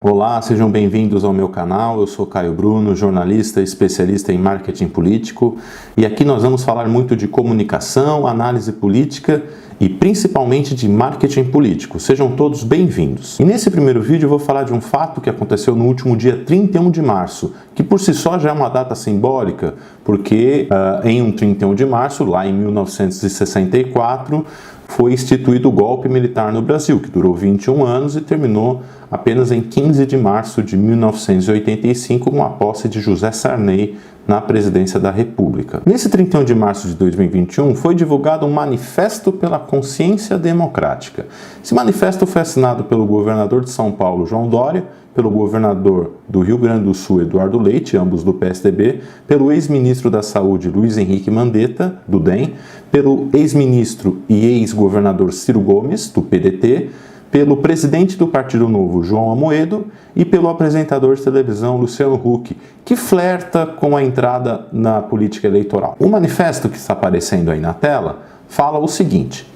Olá, sejam bem-vindos ao meu canal. Eu sou Caio Bruno, jornalista e especialista em marketing político, e aqui nós vamos falar muito de comunicação, análise política e principalmente de marketing político. Sejam todos bem-vindos. E nesse primeiro vídeo eu vou falar de um fato que aconteceu no último dia 31 de março, que por si só já é uma data simbólica, porque em um 31 de março, lá em 1964, foi instituído o golpe militar no Brasil, que durou 21 anos e terminou apenas em 15 de março de 1985 com a posse de José Sarney na presidência da República. Nesse 31 de março de 2021 foi divulgado um manifesto pela consciência democrática. Esse manifesto foi assinado pelo governador de São Paulo, João Dória, pelo governador do Rio Grande do Sul, Eduardo Leite, ambos do PSDB, pelo ex-ministro da Saúde, Luiz Henrique Mandetta, do DEM, pelo ex-ministro e ex-governador Ciro Gomes, do PDT, pelo presidente do Partido Novo, João Amoedo, e pelo apresentador de televisão, Luciano Huck, que flerta com a entrada na política eleitoral. O manifesto que está aparecendo aí na tela fala o seguinte: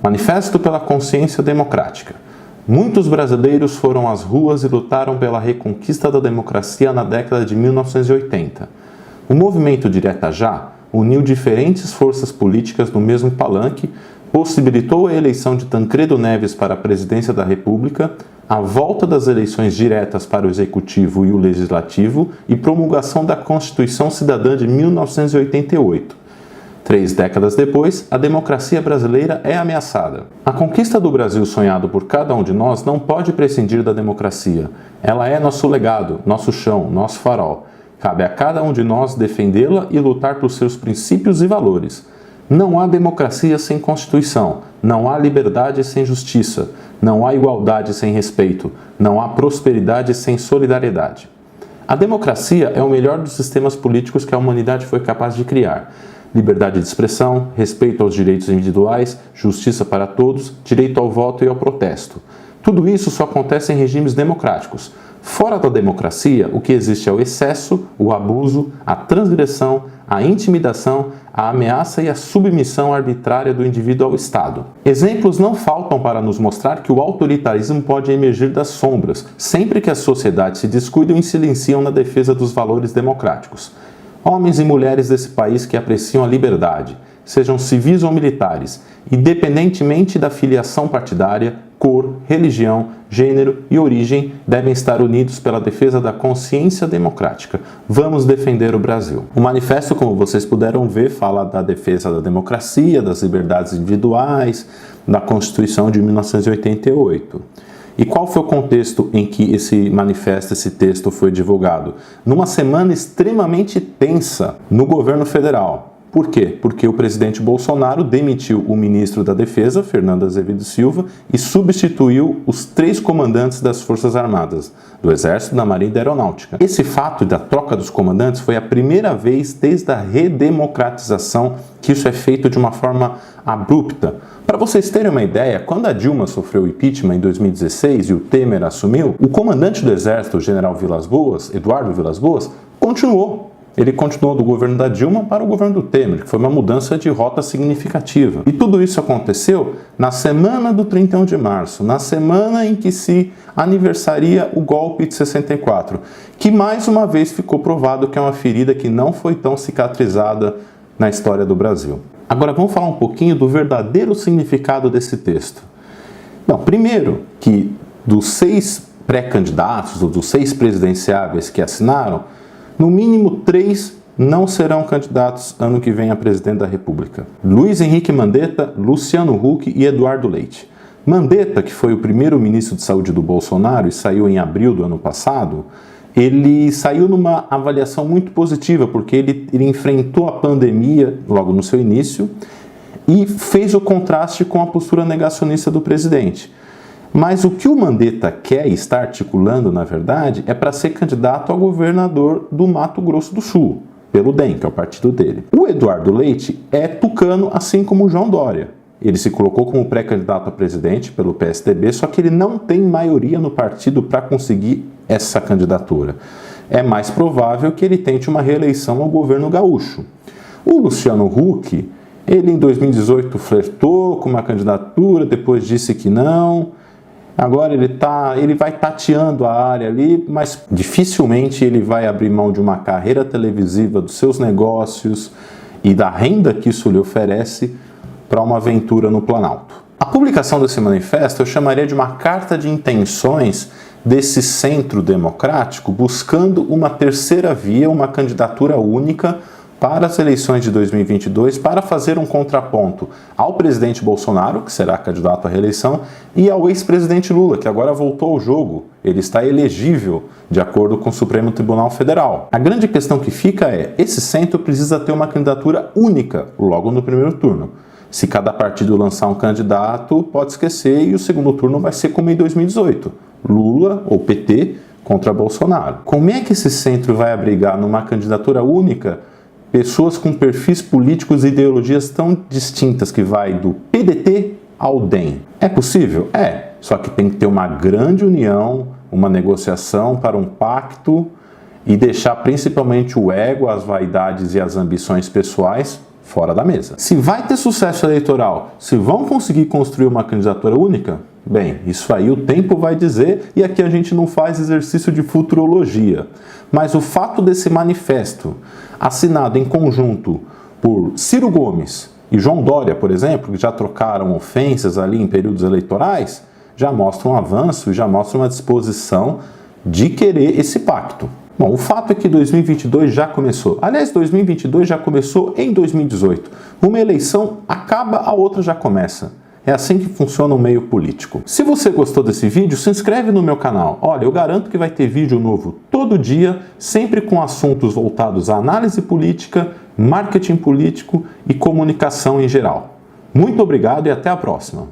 Manifesto pela Consciência Democrática. Muitos brasileiros foram às ruas e lutaram pela reconquista da democracia na década de 1980. O movimento Direta Já uniu diferentes forças políticas no mesmo palanque, possibilitou a eleição de Tancredo Neves para a presidência da República, a volta das eleições diretas para o Executivo e o Legislativo e promulgação da Constituição Cidadã de 1988. 3 décadas depois, a democracia brasileira é ameaçada. A conquista do Brasil sonhado por cada um de nós não pode prescindir da democracia. Ela é nosso legado, nosso chão, nosso farol. Cabe a cada um de nós defendê-la e lutar por seus princípios e valores. Não há democracia sem Constituição, não há liberdade sem justiça, não há igualdade sem respeito, não há prosperidade sem solidariedade. A democracia é o melhor dos sistemas políticos que a humanidade foi capaz de criar. Liberdade de expressão, respeito aos direitos individuais, justiça para todos, direito ao voto e ao protesto. Tudo isso só acontece em regimes democráticos. Fora da democracia, o que existe é o excesso, o abuso, a transgressão, a intimidação, a ameaça e a submissão arbitrária do indivíduo ao Estado. Exemplos não faltam para nos mostrar que o autoritarismo pode emergir das sombras, sempre que as sociedades se descuidam e silenciam na defesa dos valores democráticos. Homens e mulheres desse país que apreciam a liberdade, sejam civis ou militares, independentemente da filiação partidária, cor, religião, gênero e origem, devem estar unidos pela defesa da consciência democrática. Vamos defender o Brasil. O manifesto, como vocês puderam ver, fala da defesa da democracia, das liberdades individuais, da Constituição de 1988. E qual foi o contexto em que esse manifesto, esse texto foi divulgado? Numa semana extremamente tensa no governo federal. Por quê? Porque o presidente Bolsonaro demitiu o ministro da Defesa, Fernando Azevedo Silva, e substituiu os 3 comandantes das Forças Armadas, do Exército, da Marinha e da Aeronáutica. Esse fato da troca dos comandantes foi a primeira vez desde a redemocratização que isso é feito de uma forma abrupta. Para vocês terem uma ideia, quando a Dilma sofreu o impeachment em 2016 e o Temer assumiu, o comandante do Exército, o general Vilas Boas, Eduardo Vilas Boas, continuou. Ele continuou do governo da Dilma para o governo do Temer, que foi uma mudança de rota significativa. E tudo isso aconteceu na semana do 31 de março, na semana em que se aniversaria o golpe de 64, que mais uma vez ficou provado que é uma ferida que não foi tão cicatrizada na história do Brasil. Agora vamos falar um pouquinho do verdadeiro significado desse texto. Não, primeiro, que dos 6 pré-candidatos, ou dos 6 presidenciáveis que assinaram, no mínimo 3 não serão candidatos ano que vem a presidente da República. Luiz Henrique Mandetta, Luciano Huck e Eduardo Leite. Mandetta, que foi o primeiro ministro de Saúde do Bolsonaro e saiu em abril do ano passado, ele saiu numa avaliação muito positiva, porque ele enfrentou a pandemia logo no seu início e fez o contraste com a postura negacionista do presidente. Mas o que o Mandetta quer e está articulando, na verdade, é para ser candidato a governador do Mato Grosso do Sul, pelo DEM, que é o partido dele. O Eduardo Leite é tucano, assim como o João Dória. Ele se colocou como pré-candidato a presidente pelo PSDB, só que ele não tem maioria no partido para conseguir essa candidatura. É mais provável que ele tente uma reeleição ao governo gaúcho. O Luciano Huck, ele em 2018 flertou com uma candidatura, depois disse que não. Agora ele vai tateando a área ali, mas dificilmente ele vai abrir mão de uma carreira televisiva, dos seus negócios e da renda que isso lhe oferece para uma aventura no Planalto. A publicação desse manifesto eu chamaria de uma carta de intenções desse centro democrático buscando uma terceira via, uma candidatura única para as eleições de 2022, para fazer um contraponto ao presidente Bolsonaro, que será candidato à reeleição, e ao ex-presidente Lula, que agora voltou ao jogo. Ele está elegível, de acordo com o Supremo Tribunal Federal. A grande questão que fica é, esse centro precisa ter uma candidatura única logo no primeiro turno. Se cada partido lançar um candidato, pode esquecer, e o segundo turno vai ser como em 2018. Lula, ou PT, contra Bolsonaro. Como é que esse centro vai abrigar numa candidatura única pessoas com perfis políticos e ideologias tão distintas que vai do PDT ao DEM? É possível? É. Só que tem que ter uma grande união, uma negociação para um pacto e deixar principalmente o ego, as vaidades e as ambições pessoais fora da mesa. Se vai ter sucesso eleitoral, se vão conseguir construir uma candidatura única, bem, isso aí o tempo vai dizer, e aqui a gente não faz exercício de futurologia. Mas o fato desse manifesto, assinado em conjunto por Ciro Gomes e João Dória, por exemplo, que já trocaram ofensas ali em períodos eleitorais, já mostra um avanço e já mostra uma disposição de querer esse pacto. Bom, o fato é que 2022 já começou. Aliás, 2022 já começou em 2018. Uma eleição acaba, a outra já começa. É assim que funciona o meio político. Se você gostou desse vídeo, se inscreve no meu canal. Olha, eu garanto que vai ter vídeo novo todo dia, sempre com assuntos voltados à análise política, marketing político e comunicação em geral. Muito obrigado e até a próxima.